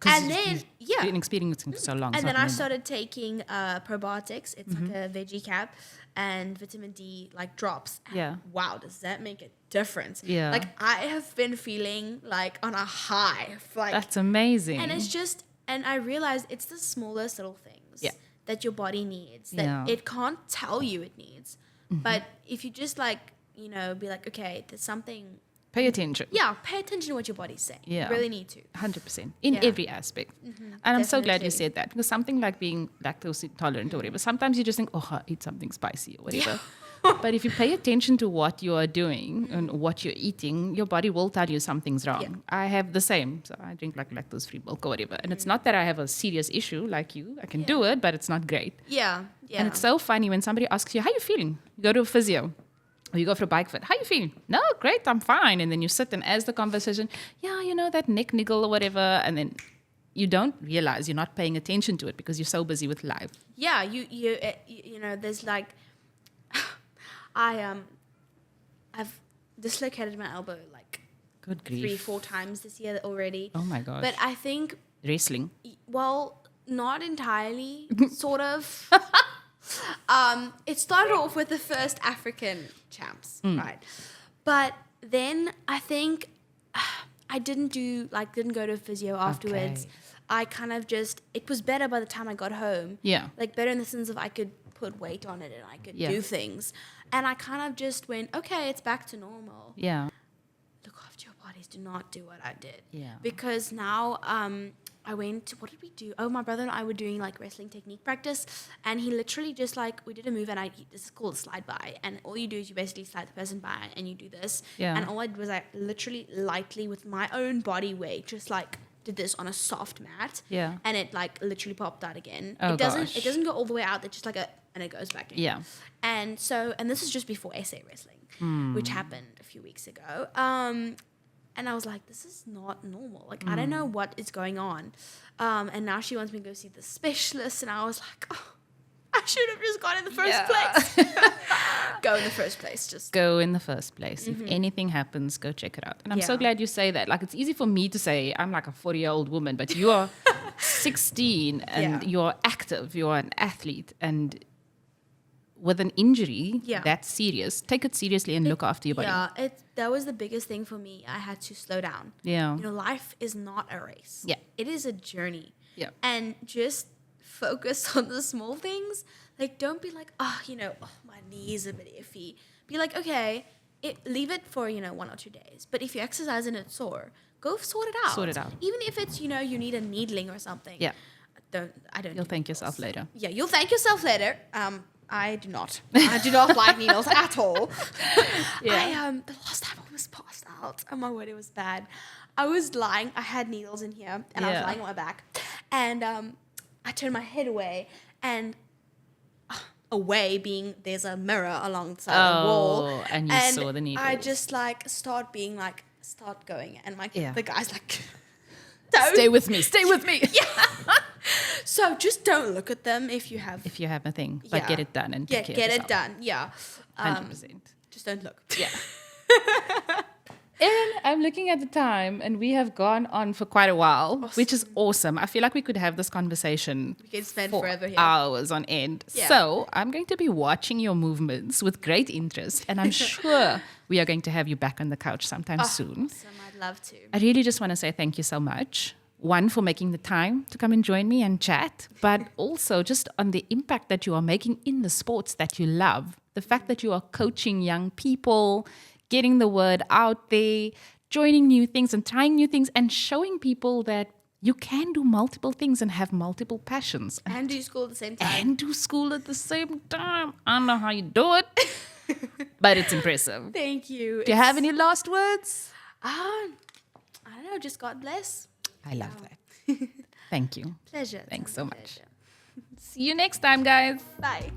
And then, you've been experiencing for so long. And it's then not I normal. started taking probiotics. It's like a veggie cap and vitamin D like drops. And Yeah. wow, does that make a difference? Yeah. Like I have been feeling like on a high. Like, That's amazing. and it's just, and I realized it's the smallest little things Yeah. that your body needs that Yeah. it can't tell you it needs. But if you just like, you know, be like, okay, there's something. Pay attention. Yeah, pay attention to what your body's saying. Yeah. You really need to. 100% in Yeah. every aspect. And I'm so glad you Definitely. said that, because something like being lactose intolerant or whatever, sometimes you just think, oh, I'll eat something spicy or whatever. But if you pay attention to what you are doing and what you're eating, your body will tell you something's wrong. Yeah. I have the same. So I drink like lactose-free milk or whatever. And it's not that I have a serious issue like you. I can do it, but it's not great. Yeah. Yeah. And it's so funny when somebody asks you, how you feeling? You go to a physio. Or you go for a bike fit. How you feeling? No, great, I'm fine. And then you sit and as the conversation, yeah, you know, that neck niggle or whatever. And then you don't realize you're not paying attention to it because you're so busy with life. Yeah, you know, there's like, I've dislocated my elbow like Good grief. 3-4 times this year already. Oh my gosh. But I think, Wrestling. well, not entirely, sort of. It started off with the first African champs, right? But then I think I didn't go to physio afterwards. Okay. I kind of just, it was better by the time I got home. Yeah. Like better in the sense of I could put weight on it and I could Yeah. do things. And I kind of just went, okay, it's back to normal. Yeah. Look after your bodies. Do not do what I did. Yeah. Because now I went, what did we do? Oh, my brother and I were doing like wrestling technique practice. And he literally just like, we did a move and this is called slide by. And all you do is you basically slide the person by and you do this. Yeah. And all I did was I literally lightly with my own body weight, just like did this on a soft mat. Yeah. And it like literally popped out again. Oh, it doesn't gosh. it doesn't go all the way out. It's just like and it goes back in. Yeah. And so, and this is just before SA wrestling, which happened a few weeks ago. And I was like, this is not normal. Like, I don't know what is going on. And now she wants me to go see the specialist. And I was like, oh, I should have just gone in the first place. Go in the first place. Just Go in the first place. If anything happens, go check it out. And I'm so Yeah. glad you say that. Like, it's easy for me to say I'm like a 40-year-old woman, but you are 16 and Yeah. you're active. You're an athlete. And with an injury Yeah. that's serious, take it seriously and look after your body. Yeah, that was the biggest thing for me. I had to slow down. Yeah. You know, life is not a race. Yeah. It is a journey. Yeah. And just focus on the small things. Like, don't be like, oh, you know, oh, my knee's a bit iffy. Be like, okay, leave it for, 1 or 2 days. But if you exercise and it's sore, go sort it out. Sort it out. Even if it's, you need a needling or something. Yeah. I don't. You'll do thank needles. yourself later. Yeah, you'll thank yourself later. I do not. I do not like needles at all. Yeah. The last time I was passed out. Oh my word, it was bad. I was lying. I had needles in here, and I was Yeah. lying on my back, and I turned my head away, and away being there's a mirror alongside the wall, Oh, and you saw the needles. I just start going, and Yeah. the guy's like, don't. Stay with me. Stay with me. So just don't look at them if you have. If you have a thing, but Yeah. get it done and take care of Get it yourself. done. Yeah. 100%. Just don't look. Yeah. Erin, I'm looking at the time and we have gone on for quite a while, which is awesome. I feel like we could have this conversation We could spend for forever here. hours on end. Yeah. So I'm going to be watching your movements with great interest, and I'm sure we are going to have you back on the couch sometime soon. Awesome. I'd love to. I really just want to say thank you so much. One, for making the time to come and join me and chat, but also just on the impact that you are making in the sports that you love. The fact that you are coaching young people, getting the word out there, joining new things and trying new things, and showing people that you can do multiple things and have multiple passions. And do school at the same time. And do school at the same time. I don't know how you do it, but it's impressive. Thank you. Do you have any last words? I don't know. Just God bless. I love that. Thank you. Pleasure. Thanks It's so a much. pleasure. See you next time, guys. Bye.